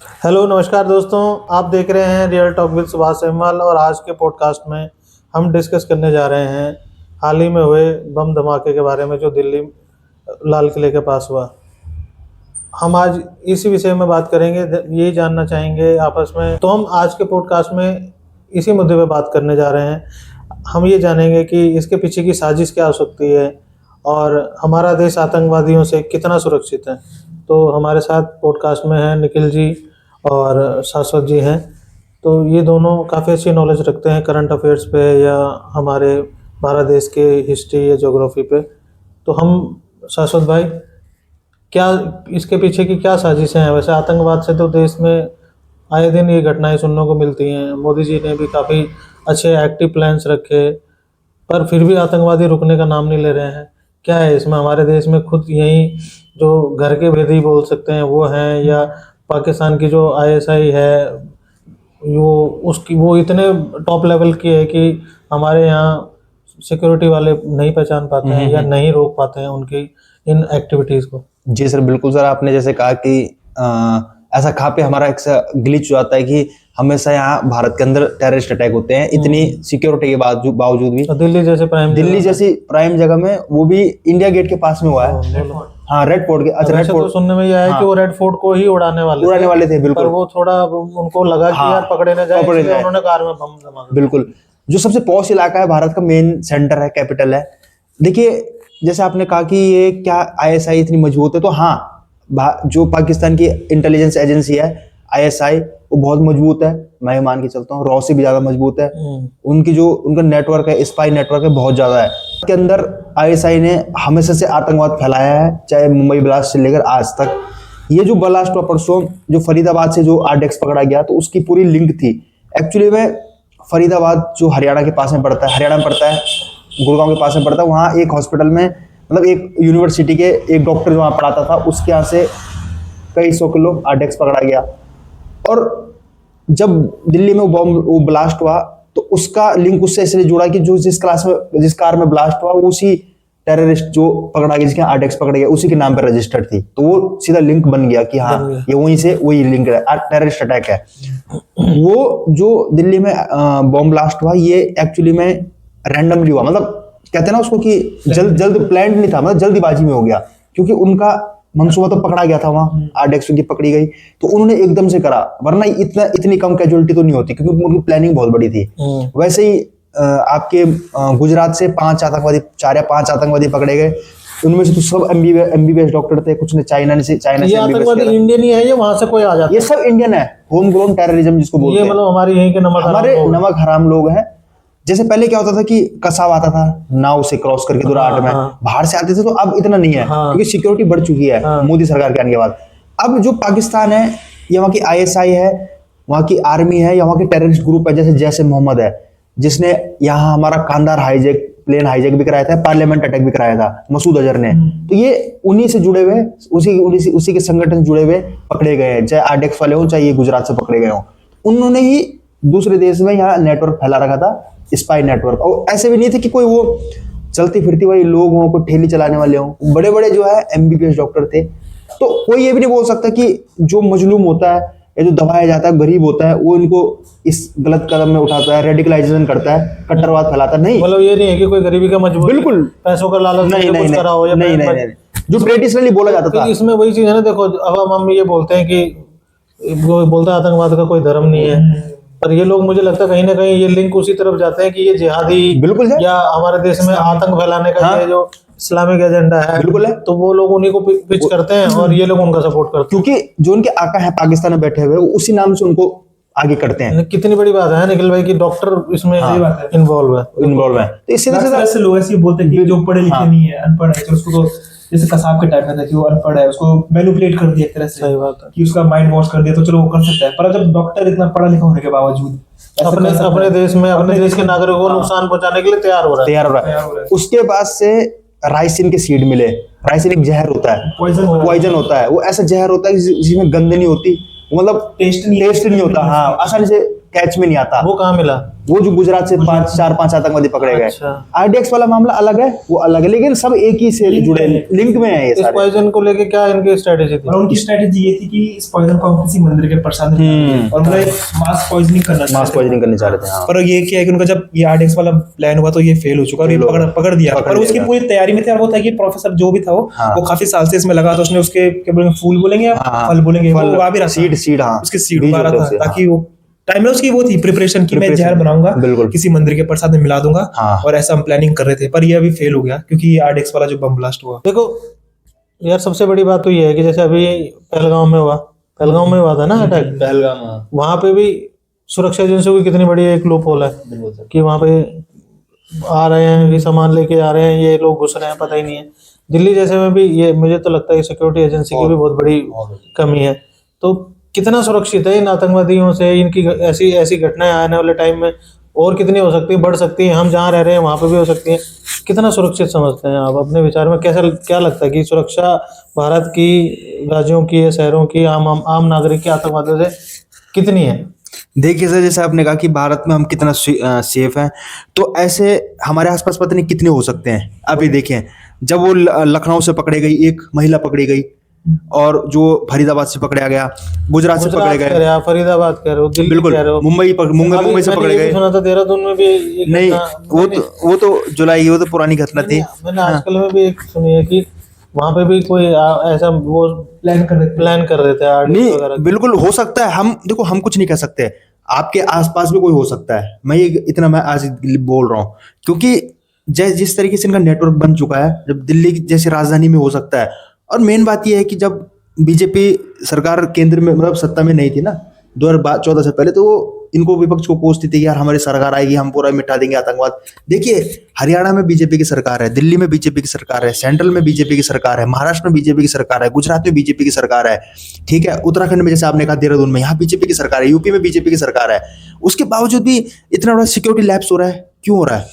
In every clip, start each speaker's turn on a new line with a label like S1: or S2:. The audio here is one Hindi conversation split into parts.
S1: हेलो नमस्कार दोस्तों, आप देख रहे हैं real talk with Subhash Semwal. और आज के पॉडकास्ट में हम डिस्कस करने जा रहे हैं हाल ही में हुए बम धमाके के बारे में जो दिल्ली लाल किले के पास हुआ। हम आज इसी विषय में बात करेंगे, यही जानना चाहेंगे आपस में। तो हम आज के पॉडकास्ट में इसी मुद्दे पे बात करने जा रहे हैं। हम ये जानेंगे कि इसके पीछे की साजिश क्या हो सकती है और हमारा देश आतंकवादियों से कितना सुरक्षित है। तो हमारे साथ पॉडकास्ट में हैं निखिल जी और शाश्वत जी हैं। तो ये दोनों काफ़ी अच्छी नॉलेज रखते हैं करंट अफेयर्स पे या हमारे भारत देश के हिस्ट्री या ज्योग्राफी पे। तो हम शाश्वत भाई, क्या इसके पीछे की क्या साजिशें हैं? वैसे आतंकवाद से तो देश में आए दिन ये घटनाएं सुनने को मिलती हैं। मोदी जी ने भी काफ़ी अच्छे एक्टिव प्लान्स रखे, पर फिर भी आतंकवादी रुकने का नाम नहीं ले रहे हैं। क्या है इसमें? हमारे देश में खुद यही जो घर के भेदी बोल सकते हैं वो हैं, या पाकिस्तान की जो आईएसआई है वो इतने टॉप लेवल की है कि हमारे यहाँ सिक्योरिटी वाले नहीं पहचान पाते हैं या नहीं रोक पाते हैं उनकी इन एक्टिविटीज को।
S2: जी सर, बिल्कुल सर। आपने जैसे कहा कि ऐसा कहाँ पे हमारा एक ग्लिच हो जाता है कि हमेशा यहाँ भारत के अंदर टेररिस्ट अटैक होते हैं इतनी सिक्योरिटी के बावजूद भी। दिल्ली जैसी प्राइम जगह में, वो भी इंडिया गेट के पास में हुआ है। हाँ, रेड फोर्ट के। अच्छा, रेड फोर्ट
S1: तो सुनने में यह है कि वो रेड फोर्ट को ही उड़ाने वाले थे। बिल्कुल, पर वो थोड़ा उनको लगा कि यार पकड़े न जाए, उन्होंने कार में बम जमा दिया।
S2: बिल्कुल, जो सबसे पॉश इलाका है, भारत का मेन सेंटर है, कैपिटल है। देखिए, जैसे आपने कहा कि ये क्या आईएसआई इतनी मजबूत है, तो हाँ, जो पाकिस्तान की इंटेलिजेंस एजेंसी है आईएसआई, वो बहुत मजबूत है। मैं मान के चलता हूँ रॉ से भी ज्यादा मजबूत है। उनका नेटवर्क है, स्पाई नेटवर्क है, बहुत ज्यादा है। के अंदर आईएसआई ने हमेशा से आतंकवाद फैलाया है, चाहे मुंबई ब्लास्ट से लेकर आज तक। ये जो ब्लास्ट हुआ परसों, जो फरीदाबाद से जो आरडेक्स पकड़ा गया, तो उसकी पूरी लिंक थी। एक्चुअली में फरीदाबाद जो हरियाणा के पास में पड़ता है, गुड़गांव के पास में पड़ता है, वहाँ एक हॉस्पिटल में, मतलब एक यूनिवर्सिटी के एक डॉक्टर जो वहाँ पढ़ाता था, उसके यहाँ से कई 100 किलो आरडेक्स पकड़ा गया। और जब दिल्ली में वो ब्लास्ट हुआ, तो उसका लिंक उससे इसलिए जुड़ा कि जिस कार में ब्लास्ट हुआ, वो उसी टेररिस्ट जो पकड़ा गया, जिसके आरडेक्स पकड़े गए, उसी के नाम पर रजिस्टर्ड थी। तो वो सीधा लिंक बन गया कि हाँ, ये वही लिंक है, टेररिस्ट अटैक है। वो जो दिल्ली में बॉम्ब ब्लास्ट हुआ, ये एक्चुअली में रैंडमली हुआ। मतलब कहते हैं ना उसको कि जल्द प्लान नहीं था, मतलब जल्दीबाजी में हो गया, क्योंकि उनका मंसूबा तो पकड़ा गया था, वहां आरडेक्स की पकड़ी गई, तो उन्होंने एकदम से करा। वरना इतनी कम कैजुअलिटी तो नहीं होती, क्योंकि उनकी प्लानिंग बहुत बड़ी थी। वैसे ही आपके गुजरात से 4 या 5 आतंकवादी पकड़े गए। उनमें से तो सब एमबीबीएस डॉक्टर थे, कुछ ने चाइना से
S1: आतंकवादी इंडियन ही है, ये वहां से कोई आ जाता है?
S2: ये सब इंडियन है, होम ग्रोन टेररिज्म जिसको बोलते हैं।
S1: मतलब हमारे यहीं के
S2: नमक हराम लोग हैं। जैसे पहले क्या होता था कि कसाब आता था नाव से क्रॉस करके दुराट में, बाहर से आते थे, तो अब इतना नहीं है, क्योंकि सिक्योरिटी बढ़ चुकी है मोदी सरकार के आने के बाद। अब जो पाकिस्तान है, या वहाँ की आईएसआई है, वहाँ की आर्मी है, या वहाँ के टेररिस्ट ग्रुप है, जैसे जैश ए मोहम्मद है, जिसने यहाँ हमारा कांधार प्लेन हाईजैक भी कराया था, पार्लियामेंट अटैक भी कराया था मसूद अजहर ने। तो ये उन्हीं से जुड़े हुए, उसी के संगठन जुड़े हुए पकड़े गए हैं, चाहे आरडेक्स वाले हो, चाहे ये गुजरात से पकड़े गए हो। उन्होंने ही दूसरे देश में यहाँ नेटवर्क फैला रखा था, स्पाई नेटवर्क। और ऐसे भी नहीं थे कि कोई वो चलती फिरती वाली लोग हों, कोई ठेली चलाने वाले हों। बड़े बड़े जो है एमबीबीएस डॉक्टर थे। तो कोई ये भी नहीं बोल सकता कि जो मजलूम होता है या जो दबाया जाता है, गरीब होता है, वो इनको इस गलत कदम में उठाता है, रेडिकलाइजेशन करता है, कट्टरवाद फैलाता है। नहीं,
S1: मतलब ये नहीं है कि कोई गरीबी का मजबूर,
S2: बिल्कुल
S1: पैसों का लालच
S2: नहीं, जो ट्रेडिशनली बोला जाता था।
S1: इसमें वही चीज है ना। देखो, अब हम ये बोलते हैं कि बोलता है आतंकवाद का कोई धर्म नहीं है, पर ये लोग, मुझे लगता है कहीं ना कहीं ये लिंक उसी तरफ जाते हैं कि ये जिहादी
S2: बिल्कुल है,
S1: या हमारे देश में आतंक फैलाने का ये जो इस्लामिक एजेंडा है,
S2: बिल्कुल है।
S1: तो वो लोग उन्हीं को पिच करते हैं और ये लोग उनका सपोर्ट करते हैं,
S2: क्योंकि जो उनके आका है पाकिस्तान में बैठे हुए, उसी नाम से उनको आगे करते हैं।
S1: कितनी बड़ी बात है निखिल भाई कि डॉक्टर इसमें इन्वॉल्व है।
S2: तो इसी तरह
S3: से लोग ऐसे बोलते हैं कि जो पढ़े लिखे नहीं है, अनपढ़ है, उसको तो जैसे कसाब के टाइप में था कि वो अनपढ़ है, उसको मैनिपुलेट कर दिया एक तरह से।
S1: सही बात है
S3: कि उसका माइंड वॉश कर दिया, तो चलो वो कर सकता है। पर जब डॉक्टर इतना पढ़ा लिखा होने के बावजूद
S1: अपने देश में अपने देश के नागरिकों को नुकसान पहुंचाने के लिए तैयार हो रहा
S2: है। उसके बाद से राइसिन के सीड मिले। राइसिन एक जहर होता है, पॉइजन होता है। वो ऐसा जहर होता है जिसमें गंध नहीं होती, मतलब टेस्ट नहीं होता। हाँ, आसानी से कैच में नहीं आता।
S1: वो कहाँ मिला?
S2: वो जो गुजरात से 4-5 आतंकवादी पकड़े गए।
S1: अच्छा।
S2: आरडीएक्स वाला मामला अलग है, वो अलग है, लेकिन सब एक ही से जुड़े, लिंक में है ये
S1: इस
S2: सारे।
S1: पॉइजन को लेके क्या इनकी स्ट्रेटेजी थी?
S3: और उनकी स्ट्रेटेजी ये थी कि इस पॉइजन को हम किसी मंदिर के प्रसाद में डालेंगे और मतलब मास पॉइजनिंग करना चाहते थे।
S2: मास पॉइजनिंग करने चाह रहे थे, हाँ।
S3: पर ये क्या है कि उनका जब ये आरडीएक्स वाला प्लान हुआ तो ये फेल हो चुका और ये पकड़ दिया।
S2: पकड़
S3: पर उसकी
S2: लिया।
S3: पूरी तैयारी में थे और वो था कि प्रोफेसर जो भी था वो काफी साल से इसमें लगा, तो उसने उसके क्या बोलेंगे, फूल बोलेंगे या फल बोलेंगे, वो उगा भी रहा था।
S2: सीड, हाँ,
S3: उसके सीड उगा रहा था ताकि वो टाइम में उसकी वो थी प्रिपरेशन की मैं जहर बनाऊंगा,
S2: बिल्कुल,
S3: किसी मंदिर के प्रसाद में मिला दूंगा।
S2: हाँ।
S3: और ऐसा हम प्लानिंग कर रहे थे, पर ये अभी फेल हो गया क्योंकि ये आरडीएक्स वाला जो बम ब्लास्ट हुआ।
S1: देखो यार, सबसे बड़ी बात तो ये है कि जैसे अभी पहलगाम में हुआ था ना अटैक,
S3: पहलगाम,
S1: वहां पे भी सुरक्षा एजेंसियों की कितनी बड़ी एक लूप होल है कि वहां पे आ रहे हैं, ये सामान लेके आ रहे हैं, ये लोग घुस रहे हैं, पता ही नहीं है। दिल्ली जैसे में भी ये, मुझे तो लगता है सिक्योरिटी एजेंसी की भी बहुत बड़ी कमी है। तो कितना सुरक्षित है इन आतंकवादियों से? इनकी ऐसी घटनाएं आने वाले टाइम में और कितनी हो सकती है, बढ़ सकती है, हम जहाँ रह रहे हैं वहाँ पे भी हो सकती है। कितना सुरक्षित समझते हैं आप अपने विचार में? कैसा क्या लगता है कि सुरक्षा भारत की, राज्यों की या शहरों की, आम नागरिक की आतंकवादियों से कितनी है?
S2: देखिए सर, जैसे आपने कहा कि भारत में हम कितना सेफ हैं, तो ऐसे हमारे आसपास पता नहीं कितने हो सकते हैं। अभी देखें, जब वो लखनऊ से पकड़े गई, एक महिला पकड़ी गई, और जो फरीदाबाद से पकड़ा गया, गुजरात से पकड़े गए,
S1: आप फरीदाबाद कह रहे हो, दिल्ली
S2: बिल्कुल,
S1: कह रहे हो,
S2: मुंबई से पकड़े गए।
S1: सुना था देहरादून में भी एक
S2: नहीं,
S1: घटना,
S2: वो तो जुलाई, वो तो पुरानी घटना थी।
S1: मैंने आजकल में भी एक सुनी है कि वहां पे भी कोई ऐसा वो प्लान कर रहे थे आरडीएक्स वगैरह।
S2: नहीं, बिल्कुल हो सकता है। हम देखो, हम कुछ नहीं कह सकते, आपके आसपास भी कोई हो सकता है। मैं आज बोल रहा हूँ क्योंकि जिस तरीके से इनका नेटवर्क बन चुका है, जब दिल्ली जैसी राजधानी में हो सकता है। और मेन बात यह है कि जब बीजेपी सरकार केंद्र में, मतलब सत्ता में नहीं थी ना 2014 से पहले, तो वो इनको विपक्ष को कोसती थी, यार हमारी सरकार आएगी, हम पूरा मिटा देंगे आतंकवाद। देखिए, हरियाणा में बीजेपी की सरकार है, दिल्ली में बीजेपी की सरकार है, सेंट्रल में बीजेपी की सरकार है, महाराष्ट्र में बीजेपी की सरकार है, गुजरात में बीजेपी की सरकार है, ठीक है, उत्तराखंड में जैसे आपने कहा, देहरादून में, यहाँ बीजेपी की सरकार है, यूपी में बीजेपी की सरकार है। उसके बावजूद भी इतना बड़ा सिक्योरिटी लैप्स हो रहा है, क्यों हो रहा है?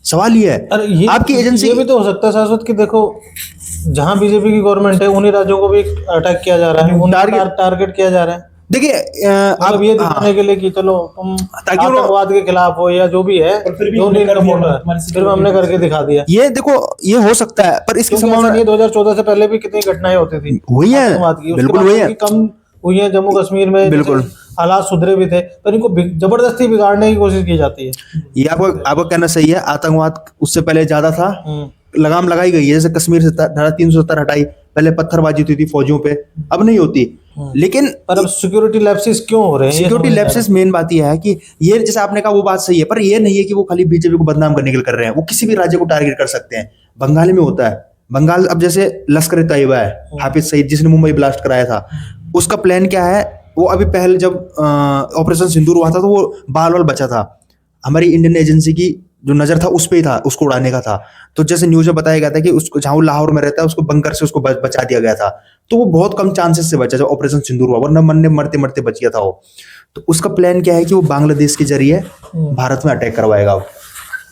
S2: सवाल ये है।
S1: अरे ये
S2: आपकी एजेंसी,
S1: ये भी तो हो सकता है शाश्वत कि देखो, जहां बीजेपी की गवर्नमेंट है उन्हीं राज्यों को भी अटैक किया जा रहा है, उन्हें टारगेट किया जा रहा है।
S2: देखिए,
S1: आप ये दिखाने के लिए कि चलो तुम आतंकवाद के खिलाफ हो या जो भी है, जो नहीं इनका मोटो है, सिर्फ हमने करके दिखा दिया।
S2: ये देखो, ये हो सकता है, पर इसकी संभावना
S1: 2014 से पहले भी कितनी घटनाएं होती थी
S2: हुई है,
S1: आतंकवाद की,
S2: बिल्कुल हुई है,
S1: कम हुई है। जम्मू कश्मीर में
S2: बिल्कुल
S1: हालात सुधरे भी थे, पर इनको जबरदस्ती बिगाड़ने की कोशिश की जाती है।
S2: ये आपको कहना सही है। आतंकवाद उससे पहले ज्यादा था, लगाम लगाई गई है। जैसे कश्मीर से धारा 370 हटाई, पहले पत्थरबाजी होती थी फौजियों पे, अब नहीं होती। लेकिन
S1: पर अब सिक्योरिटी लैप्सेस क्यों हो रहे हैं?
S2: सिक्योरिटी लैप्सेस मेन बात यह है कि ये, जैसे आपने कहा, वो बात सही है, पर ये नहीं है कि वो खाली बीजेपी को बदनाम करने के लिए कर रहे हैं। वो किसी भी राज्य को टारगेट कर सकते हैं। बंगाल में होता है, बंगाल अब जैसे लश्कर तैयबा है, हाफिज सईद जिसने मुंबई ब्लास्ट कराया था, उसका प्लान क्या है? वो अभी पहले जब ऑपरेशन सिंदूर हुआ था, तो वो बाल बचा था, हमारी इंडियन एजेंसी की जो नजर था उस पे ही था, उसको उड़ाने का था। तो जैसे न्यूज में बताया गया था कि उसको, जहां वो लाहौर में रहता है, उसको बंकर से उसको बचा दिया गया था। तो वो बहुत कम चांसेस से बचा जब ऑपरेशन सिंदूर हुआ, वरना मरते मरते बच गया था वो। तो उसका प्लान क्या है कि वो बांग्लादेश के जरिए भारत में अटैक करवाएगा।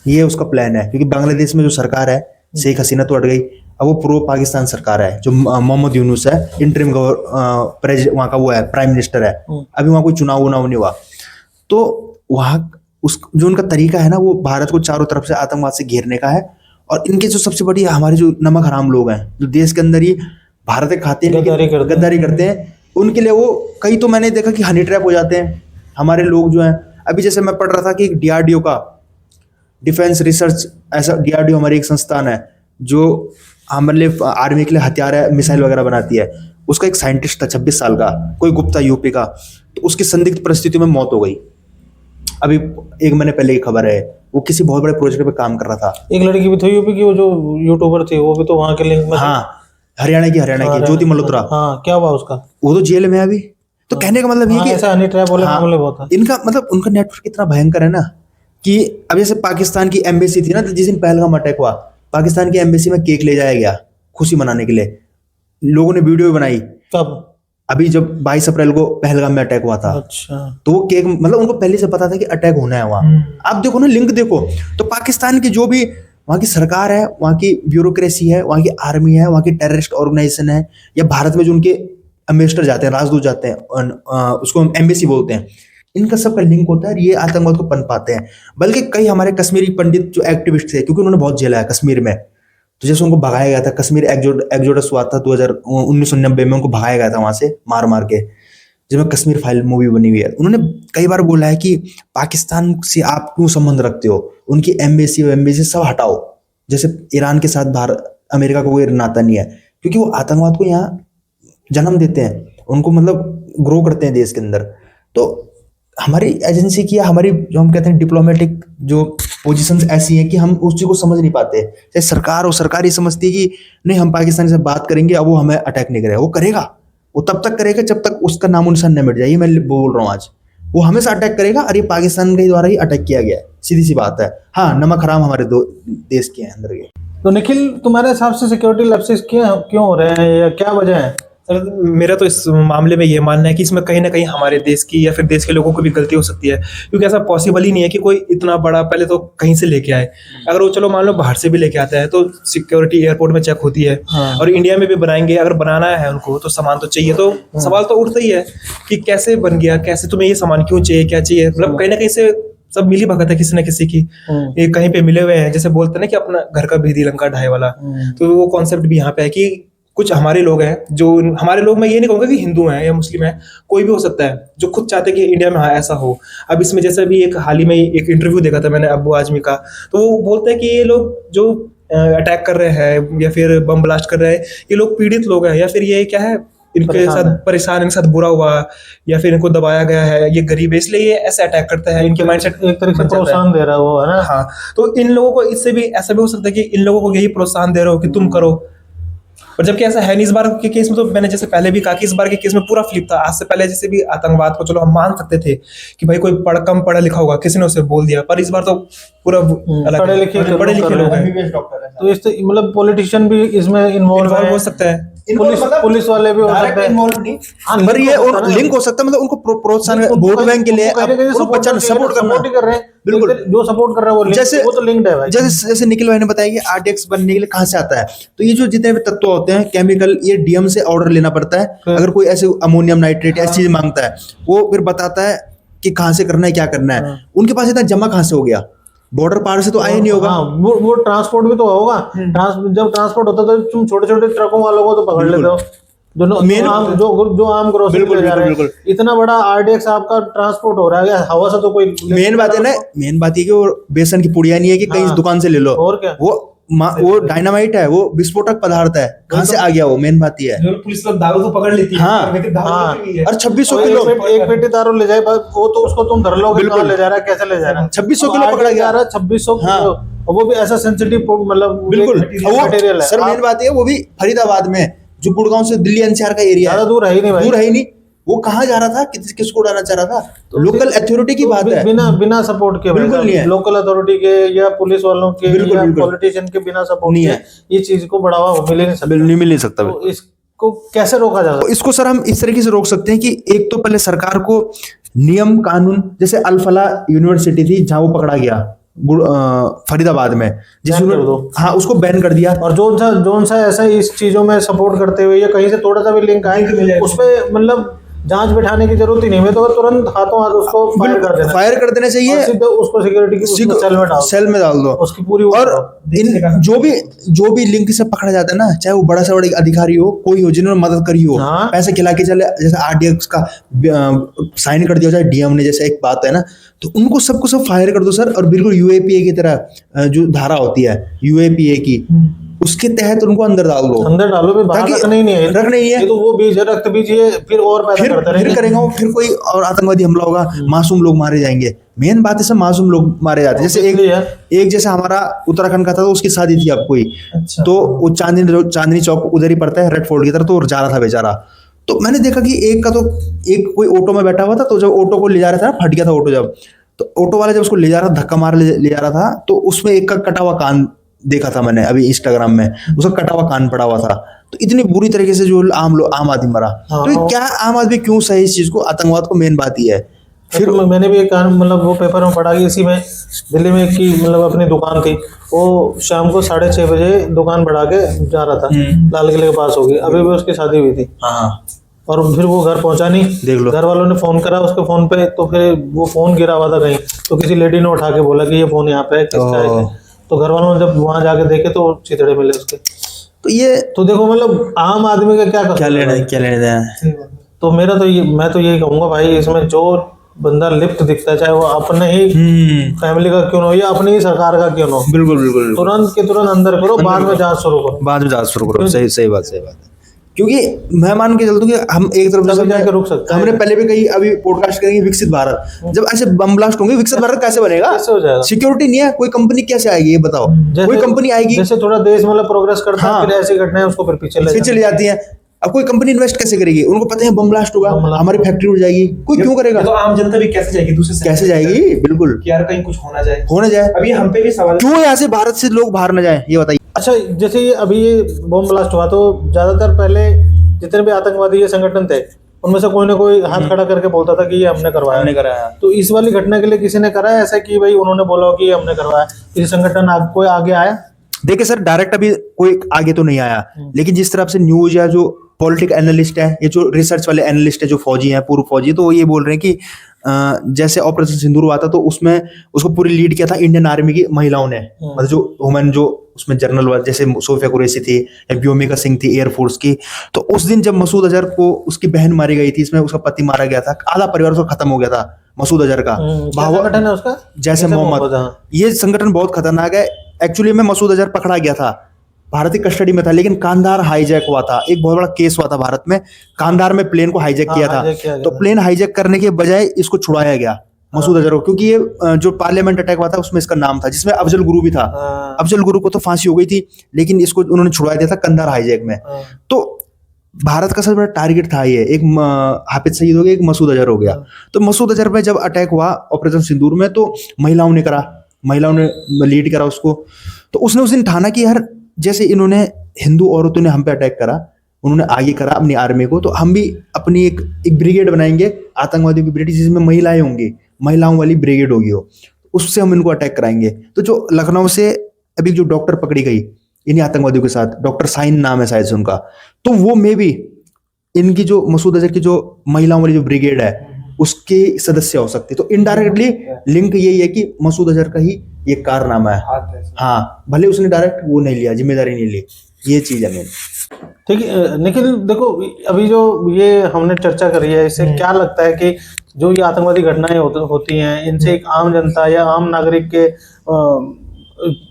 S2: ये उसका प्लान है, क्योंकि बांग्लादेश में जो सरकार है, शेख हसीना तो हट गई, अब वो प्रो पाकिस्तान सरकार है, जो मोहम्मद यूनुस है, इंटरिम वहाँ का वो है, प्राइम मिनिस्टर है। अभी वहाँ कोई चुनाव नहीं हुआ, तो वहाँ जो उनका तरीका है ना, वो भारत को चारों तरफ से आतंकवाद से घेरने का है। और इनके जो सबसे बड़ी, हमारे जो नमक हराम लोग हैं, जो देश के अंदर ही भारत के खाते हैं, गद्दारी करते हैं, उनके लिए वो कई, तो मैंने देखा कि हनी ट्रैप हो जाते हैं हमारे लोग जो हैं। अभी जैसे मैं पढ़ रहा था कि डीआरडीओ का, डिफेंस रिसर्च, ऐसा डीआरडीओ हमारी एक संस्थान है जो हमारे आर्मी के लिए हथियार है, मिसाइल वगैरह बनाती है। उसका एक साइंटिस्ट था 26 साल का, कोई गुप्ता यूपी का, तो उसकी संदिग्ध परिस्थितियों में मौत हो गई। अभी 1 महीने पहले की खबर है, वो किसी बहुत बड़े प्रोजेक्ट पे काम कर रहा था।
S1: एक लड़की भी थी यूपी की, वो जो यूट्यूबर थी, वो भी तो वहाँ के लिंक में।
S2: हाँ, हरियाणा की ज्योति मल्होत्रा।
S1: हाँ, क्या हुआ उसका?
S2: वो तो जेल में है अभी। तो कहने का मतलब ये कि
S1: ऐसा हनी ट्रैप वाले मामले बहुत है।
S2: इनका मतलब, उनका नेटवर्क इतना भयंकर है ना, कि अब जैसे पाकिस्तान की एम्बेसी थी ना, जिस दिन पहलगाम अटैक हुआ, पाकिस्तान की एम्बेसी में केक ले जाया गया खुशी मनाने के लिए, लोगों ने वीडियो बनाई।
S1: कब?
S2: अभी जब 22 अप्रैल को पहलगाम में अटैक हुआ था।
S1: अच्छा।
S2: तो वो केक, मतलब उनको पहले से पता था कि अटैक होना है वहां। आप देखो ना, लिंक देखो। तो पाकिस्तान की जो भी वहां की सरकार है, वहां की ब्यूरोक्रेसी है, वहां की आर्मी है, वहां की टेररिस्ट ऑर्गेनाइजेशन है, या भारत में जो उनके एम्बेसडर जाते हैं, राजदूत जाते हैं, उसको हम एम्बेसी बोलते हैं, इनका सबका लिंक होता है, ये आतंकवाद को पनपाते हैं। बल्कि कई हमारे कश्मीरी पंडित जो एक्टिविस्ट थे, क्योंकि उन्होंने बहुत झेला है कश्मीर में, तो जैसे उनको भगाया गया था, कश्मीर एक्सोडस हुआ था 1990 में, उनको भगाया गया था वहां से मार मार के, जिसमें कश्मीर फाइल मूवी बनी हुई है। उन्होंने कई बार बोला है कि पाकिस्तान से आप क्यों संबंध रखते हो, उनकी एम्बेसी सब हटाओ। जैसे ईरान के साथ अमेरिका को कोई नाता नहीं है, क्योंकि वो आतंकवाद को यहाँ जन्म देते हैं, उनको मतलब ग्रो करते हैं देश के अंदर। तो हमारी एजेंसी की या हमारी जो हम कहते हैं डिप्लोमेटिक जो पोजीशंस ऐसी हैं कि हम उस चीज को समझ नहीं पाते। जैसे सरकार, और सरकार ये समझती है कि नहीं हम पाकिस्तान से बात करेंगे, अब वो हमें अटैक नहीं करेगा। वो करेगा, वो तब तक करेगा जब तक उसका नामो निशान न मिट जाए। ये मैं बोल रहा हूँ आज, वो हमेशा अटैक करेगा और ये पाकिस्तान के द्वारा ही अटैक किया गया है, सीधी सी बात है। हाँ, नमक हराम हमारे दो देश के अंदर के।
S1: तो निखिल, तुम्हारे हिसाब से सिक्योरिटी लैप्सेस क्यों हो रहे हैं या क्या वजह है?
S3: सर, मेरा तो इस मामले में ये मानना है कि इसमें कहीं ना कहीं हमारे देश की या फिर देश के लोगों को भी गलती हो सकती है, क्योंकि ऐसा पॉसिबल ही नहीं है कि कोई इतना बड़ा पहले तो कहीं से लेके आए। अगर वो चलो मान लो बाहर से भी लेके आता है तो सिक्योरिटी एयरपोर्ट में चेक होती है।
S1: हाँ।
S3: और इंडिया में भी बनाएंगे, अगर बनाना है उनको तो सामान तो चाहिए। तो सवाल तो उठता ही है कि कैसे बन गया, कैसे तुम्हें ये सामान क्यों चाहिए, क्या चाहिए। मतलब कहीं ना कहीं से सब मिली भगत है किसी न किसी की, ये कहीं पे मिले हुए हैं। जैसे बोलते हैं ना कि अपना घर का भेदी लंका ढाई वाला, तो वो कॉन्सेप्ट भी यहाँ पे है कि कुछ हमारे लोग हैं, जो हमारे लोग, मैं ये नहीं कहूँगा कि हिंदू हैं या मुस्लिम हैं, कोई भी हो सकता है, जो खुद चाहते हैं कि इंडिया में हाँ ऐसा हो। अब इसमें जैसे भी एक हाल ही में एक इंटरव्यू देखा था मैंने अब्बू आजमी का, तो वो बोलते हैं कि ये लोग जो अटैक कर रहे हैं या फिर बम ब्लास्ट कर रहे हैं, ये लोग पीड़ित लोग हैं, या फिर ये क्या है, इनके साथ परेशान, इनके साथ बुरा हुआ, या फिर इनको दबाया गया है, ये गरीब है इसलिए ये ऐसे अटैक करता है। इनके माइंडसेट
S1: एक तरीके से प्रोत्साहन दे रहा है वो, है ना?
S3: हाँ, तो इन लोगों को इससे भी ऐसा भी हो सकता है कि इन लोगों को यही प्रोत्साहन दे रहे हो कि तुम करो, पर जबकि ऐसा है नहीं। इस बार के केस में तो मैंने जैसे पहले भी कहा कि इस बार के केस में पूरा फ्लिप था। आज से पहले जैसे भी आतंकवाद को चलो हम मान सकते थे कि भाई कोई कम पढ़ा लिखा होगा, किसी ने उसे बोल दिया, पर इस बार तो पूरा
S1: पढ़े लिखे लोग हैं। तो इस मतलब पॉलिटिशियन भी इसमें इन्वॉल्व
S3: हो सकता है,
S1: पुलिस वाले भी हो सकते हैं,
S2: पर ये लिंक हो सकता है, मतलब उनको प्रोत्साहन वोट बैंक के लिए सपोर्ट
S1: कर रहे हैं। बिल्कुल, जो सपोर्ट कर रहा है वो
S2: जैसे
S1: वो तो लिंक्ड है भाई।
S2: जैसे निखिल भाई ने बताया कि आरडीएक्स बनने के लिए कहाँ से आता है, तो ये जो जितने भी तत्व होते हैं केमिकल, ये डीएम से ऑर्डर लेना पड़ता है। अगर कोई ऐसे अमोनियम नाइट्रेट ऐसी चीज मांगता है, वो फिर बताता है कि कहाँ से करना है, क्या करना है। उनके पास इतना जमा कहाँ से हो गया, बॉर्डर पार से तो आया नहीं होगा।
S1: वो ट्रांसपोर्ट भी तो होगा। जब ट्रांसपोर्ट होता है तो तुम छोटे छोटे ट्रकों वालों को तो पकड़ लेते हो, जो आम ग्रोसरी ले जा रहे हैं। इतना बड़ा आरडीएक्स आपका ट्रांसपोर्ट हो रहा है, हवा से तो कोई
S2: मेन बात है ना, मेन बात ये कि वो बेसन की पुड़िया नहीं है कि कहीं दुकान से ले लो,
S1: और क्या,
S2: वो डायनामाइट है, वो विस्फोटक पदार्थ है, कहाँ से आ गया वो, मेन बात ये है।
S3: पुलिस लोग दारू तो पकड़ लेती है।
S2: हाँ, और 2600 किलो
S1: एक पेटी दारू ले जाए, वो तो उसको तुम धर लोगे, कहाँ ले जा रहा है, कैसे ले जा रहा है।
S2: 2600 किलो पकड़ा गया,
S1: 2600 किलो, वो भी ऐसा सेंसिटिव मतलब
S2: बिल्कुल
S1: मटेरियल है।
S2: सर, मेन बात है वो भी फरीदाबाद में, जो गुड़गांव से दिल्ली एनसीआर का एरिया है,
S1: ज्यादा दूर है ही नहीं भाई,
S2: दूर है ही नहीं। वो कहाँ जा रहा था, किसको उड़ाना चाह रहा था, तो लोकल अथॉरिटी की बात है,
S1: बिना सपोर्ट के,
S2: बिल्कुल नहीं है,
S1: लोकल अथॉरिटी के या पुलिस वालों के या पॉलिटिशियन के बिना सपोर्ट नहीं है, ये चीज को बढ़ावा मिल नहीं सकता। तो इसको कैसे रोका जा सकता है?
S2: इसको सर हम इस तरीके से रोक सकते हैं कि एक तो पहले सरकार को नियम कानून, जैसे अल-फला यूनिवर्सिटी थी जहां वो पकड़ा गया फरीदाबाद में, हाँ उसको बैन कर दिया।
S1: और जोन सा ऐसा इस चीजों में सपोर्ट करते हुए या कहीं से थोड़ा सा भी लिंक आए, उस पे मतलब जांच बिठाने की जरूरत ही नहीं है, तो तुरंत हाथों हाथ उसको
S2: फायर कर देना चाहिए,
S1: उसको सिक्योरिटी की
S2: सेल में डाल दो उसकी पूरी। और इन जो भी लिंक से पकड़ा जाता है ना, चाहे वो बड़ा से बड़ा अधिकारी हो, कोई हो जिन्होंने मदद करी हो, पैसे खिला के चले, जैसे आरडीएक्स का साइन कर दिया जाए डीएम ने, जैसे एक बात है ना, तो उनको सबको सब फायर कर दो सर। और बिल्कुल यूएपीए की तरह जो धारा होती है यूएपीए की, उसके तहत उनको अंदर डालो,
S1: रखना ही है, तो वो बीज रक्त बीजिए, फिर और पैदा करते रहेंगे,
S2: फिर करेंगे, फिर कोई और आतंकवादी हमला होगा, मासूम लोग मारे जाएंगे। मेन बात है सब मासूम लोग मारे जाते हैं। जैसे एक जैसे हमारा उत्तराखंड का था, तो उसकी शादी थी अब कोई, तो वो चांदनी चौक उधर ही पड़ता है रेड फोर्ट की तरफ, तो जा रहा था बेचारा। तो मैंने देखा कि एक कोई ऑटो में बैठा हुआ था, तो जब ऑटो को ले जा रहा था, फट गया था ऑटो जब, तो ऑटो वाला जब उसको ले जा रहा था, धक्का मार ले जा रहा था, तो उसमें एक का कटा हुआ कान देखा था मैंने अभी इंस्टाग्राम में, उसका कटा हुआ कान पड़ा हुआ था। तो इतनी बुरी तरीके से जो आम आदमी मरा। तो क्या आम आदमी क्यों सही इस चीज को, आतंकवाद को मेन बात ही है।
S1: फिर मैंने भी एक मतलब वो पेपर में पढ़ा कि इसी में दिल्ली में की मतलब अपनी दुकान थी, वो शाम को 6:30 बजे दुकान बढ़ा के जा रहा था, लाल किले के पास होगी, अभी भी उसकी शादी हुई थी। और फिर वो घर पहुंचा नहीं।
S2: देख लो।
S1: घर वालों ने फोन करा उसके फोन पे, तो फिर वो फोन गिरा हुआ था कहीं, तो किसी लेडी ने उठा के बोला कि ये फोन यहाँ पे है, किसका है।
S2: ओह।
S1: तो घर वालों ने जब वहां जाके देखे तो चिथड़े मिले उसके।
S2: तो ये
S1: तो देखो मतलब आम आदमी का क्या
S2: क्या
S1: कसूर है
S2: लेना
S1: भाई?
S2: क्या लेने देना।
S1: तो मेरा तो ये, मैं तो यही कहूंगा भाई, इसमें जो बंदा लिप्त दिखता है, चाहे वो अपने ही फैमिली का क्यों ना हो या अपनी ही सरकार का क्यों ना हो,
S2: बिल्कुल बिल्कुल बिल्कुल।
S1: तुरंत के तुरंत अंदर करो, बाद में जांच शुरू करो।
S2: बाद में जांच शुरू करो। सही सही बात है। क्योंकि मैं मान के चलता हूँ कि हम एक तरफ
S1: तभी जाके रुक सकते हैं।
S2: हमने पहले भी कही, अभी पॉडकास्ट करेंगे विकसित भारत, जब ऐसे बम ब्लास्ट होंगे विकसित भारत कैसे बनेगा?
S1: कैसे हो जाएगा?
S2: सिक्योरिटी नहीं है, कोई कंपनी कैसे आएगी ये बताओ? कोई कंपनी आएगी
S1: जैसे थोड़ा देश मतलब प्रोग्रेस करता है, फिर ऐसी घटनाएं उसको फिर पीछे ले
S2: फिर चली जाती है। अब कोई कंपनी इन्वेस्ट कैसे करेगी? उनको पता है बम ब्लास्ट होगा, हमारी फैक्ट्री उड़ जाएगी, कोई क्यों करेगा?
S3: तो आम जनता भी कैसे जाएगी दूसरे शहर
S2: कैसे
S3: में?
S2: जाएगी? बिल्कुल
S3: कि यार कहीं कुछ
S2: होना जाए।
S3: अभी हम पे भी सवाल
S2: क्यों यहाँ से भारत से लोग बाहर न जाए ये बताइए।
S1: अच्छा, जैसे ये अभी ये बम ब्लास्ट हुआ, तो ज्यादातर पहले जितने भी आतंकवादी ये संगठन थे, उनमें से कोई ना कोई हाथ खड़ा करके बोलता था कि ये हमने करवाया।
S2: कराया।
S1: तो इस वाली घटना के लिए किसी ने करा है ऐसा कि भाई उन्होंने बोला हो कि ये हमने करवाया, किसी संगठन कोई आगे आया?
S2: देखिए सर, डायरेक्ट अभी कोई आगे तो नहीं आया, लेकिन जिस तरह से न्यूज या जो पॉलिटिक एनालिस्ट है, ये जो रिसर्च वाले एनालिस्ट है, जो फौजी हैं, पूर्व फौजी, तो वो ये बोल रहे हैं कि जैसे ऑपरेशन सिंदूर हुआ था तो उसमें उसको पूरी लीड किया था इंडियन आर्मी की महिलाओं ने, मतलब जो वुमेन जो उसमें जनरल हुआ, जैसे सोफिया कुरैशी थी या व्योमिका सिंह थी एयरफोर्स की। तो उस दिन जब मसूद अजहर को उसकी बहन मारी गई थी, इसमें उसका पति मारा गया था, आधा परिवार उसका खत्म हो गया था मसूद अजहर का।
S1: क्या संगठन है उसका?
S2: जैसे मोहम्मद। ये संगठन बहुत खतरनाक है। एक्चुअली में मसूद अजहर पकड़ा गया था, भारतीय कस्टडी में था, लेकिन कांधार हाईजैक हुआ था, एक बहुत बड़ा केस हुआ था भारत में, कांधार में प्लेन को हाईजैक किया था। तो प्लेन हाईजैक करने के बजाय इसको छुड़ाया गया मसूद अजहर को, क्योंकि ये जो पार्लियामेंट अटैक हुआ था उसमें इसका नाम था, जिसमें अफजल गुरु भी था। अफजल गुरु को तो फांसी हो गई थी, लेकिन इसको उन्होंने छुड़वा दिया था कांधार हाईजैक में। तो भारत का सबसे बड़ा टारगेट था ये, एक हाफिज सईद हो गया, एक मसूद अजहर हो गया। तो मसूद अजहर पे जब अटैक हुआ ऑपरेशन सिंदूर में, तो महिलाओं ने करा, महिलाओं ने लीड करा उसको। तो उसने उस दिन ठाना कि यार जैसे इन्होंने हिंदू औरतों ने हम पे अटैक करा, उन्होंने आगे करा अपनी आर्मी को, तो हम भी अपनी एक ब्रिगेड बनाएंगे आतंकवादियों की ब्रिगेड, जिसमें महिलाएं होंगी, महिलाओं वाली ब्रिगेड होगी वो, उससे हम इनको अटैक कराएंगे। तो जो लखनऊ से अभी जो डॉक्टर पकड़ी गई इन्हीं आतंकवादियों के साथ, डॉक्टर साइन नाम है शायद से उनका, तो वो मे भी इनकी जो मसूद अजहर की जो महिलाओं वाली जो ब्रिगेड है उसके सदस्य हो सकते। तो इनडायरेक्टली लिंक यही है कि मसूद अजहर का ही ये कारनामा है। हाँ, भले उसने डायरेक्ट वो नहीं लिया, जिम्मेदारी नहीं ली, ये चीज है मेन।
S1: ठीक है निखिल, देखो अभी जो ये हमने चर्चा करी है, इससे क्या लगता है कि जो ये आतंकवादी घटनाएं होती हैं, इनसे एक आम जनता या आम नागरिक के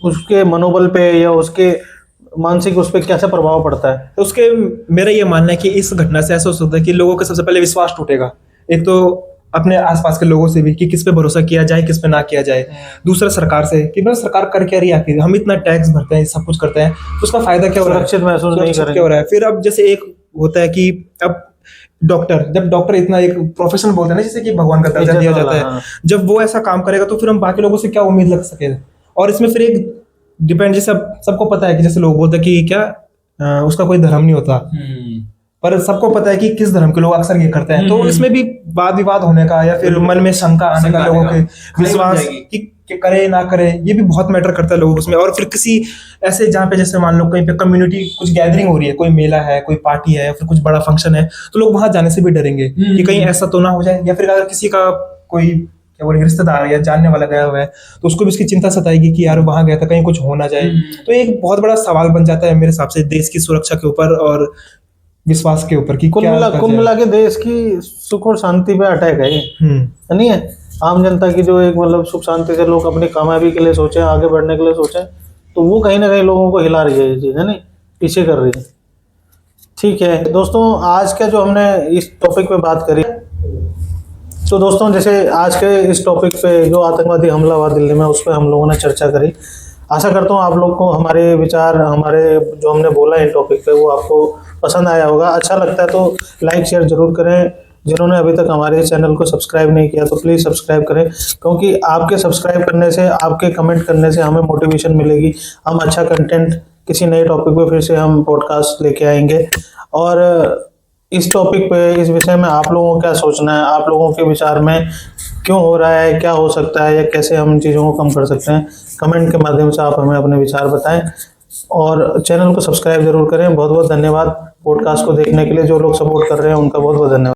S1: उसके मनोबल पे या उसके मानसिक उस पर कैसा प्रभाव पड़ता है?
S3: तो उसके मेरा ये मानना है कि इस घटना से ऐसा हो सकता है कि लोगों का सबसे पहले विश्वास टूटेगा, एक तो अपने आसपास के लोगों से भी कि किस पे भरोसा किया जाए, किस पे ना किया जाए। दूसरा सरकार से कि भाई सरकार कर क्या रही है आखिर, हम इतना टैक्स भरते हैं, सब कुछ करते हैं, तो उसका फायदा क्या हो रहा है?
S1: सुरक्षित महसूस नहीं कर
S3: क्या हो रहा है? फिर अब जैसे एक होता है कि अब डॉक्टर, जब डॉक्टर इतना एक प्रोफेशन बोलते हैं ना, जैसे कि भगवान का दर्जा दिया जाता है, जब वो ऐसा काम करेगा तो फिर हम बाकी लोगों से क्या उम्मीद लग सके? और इसमें फिर एक डिपेंड, जैसे सबको पता है कि जैसे लोग बोलते हैं कि क्या उसका कोई धर्म नहीं होता, पर सबको पता है कि किस धर्म के लोग अक्सर ये करते हैं। तो इसमें भी वाद विवाद होने का या फिर मन में शंका आने का, लोगों के विश्वास कि करे ना करे, ये भी बहुत मैटर करता है लोगों उसमें। और फिर किसी ऐसे जहाँ पे जैसे मान लो कहीं पे कम्युनिटी कुछ गैदरिंग हो रही है, कोई मेला है, कोई पार्टी है, फिर कुछ बड़ा फंक्शन है, तो लोग वहां जाने से भी डरेंगे कि कहीं ऐसा तो ना हो जाए। या फिर अगर किसी का कोई क्या बोले रिश्तेदार या जानने वाला गया हुआ है, तो उसको भी इसकी चिंता सताएगी कि यार वहां गया था, कहीं कुछ हो ना जाए। तो एक बहुत बड़ा सवाल बन जाता है मेरे हिसाब से देश की सुरक्षा के ऊपर और विश्वास के ऊपर कि कुल
S1: मिला के देश की सुख और शांति पे अटैक है ये, नहीं है? आम जनता की जो एक मतलब सुख शांति से लोग अपनी कामयाबी के लिए सोचे, आगे बढ़ने के लिए सोचे, तो वो कहीं ना कहीं लोगों को हिला रही है ये चीज़, है नहीं, पीछे कर रही है। ठीक है दोस्तों, आज का जो हमने इस टॉपिक पे बात करी, तो दोस्तों जैसे आज के इस टॉपिक पे जो आतंकवादी हमला हुआ दिल्ली में, उस पर हम लोगों ने चर्चा करी। आशा करता हूँ आप लोग को हमारे विचार, हमारे जो हमने बोला है टॉपिक पे, वो आपको पसंद आया होगा। अच्छा लगता है तो लाइक शेयर जरूर करें। जिन्होंने अभी तक हमारे चैनल को सब्सक्राइब नहीं किया तो प्लीज़ सब्सक्राइब करें, क्योंकि आपके सब्सक्राइब करने से, आपके कमेंट करने से हमें मोटिवेशन मिलेगी। हम अच्छा कंटेंट किसी नए टॉपिक पे फिर से हम पॉडकास्ट लेके आएंगे। और इस टॉपिक पे, इस विषय में आप लोगों को क्या सोचना है, आप लोगों के विचार में क्यों हो रहा है, क्या हो सकता है, या कैसे हम चीज़ों को कम कर सकते हैं, कमेंट के माध्यम से आप हमें अपने विचार बताएं। और चैनल को सब्सक्राइब जरूर करें। बहुत बहुत धन्यवाद पॉडकास्ट को देखने के लिए। जो लोग सपोर्ट कर रहे हैं उनका बहुत बहुत धन्यवाद।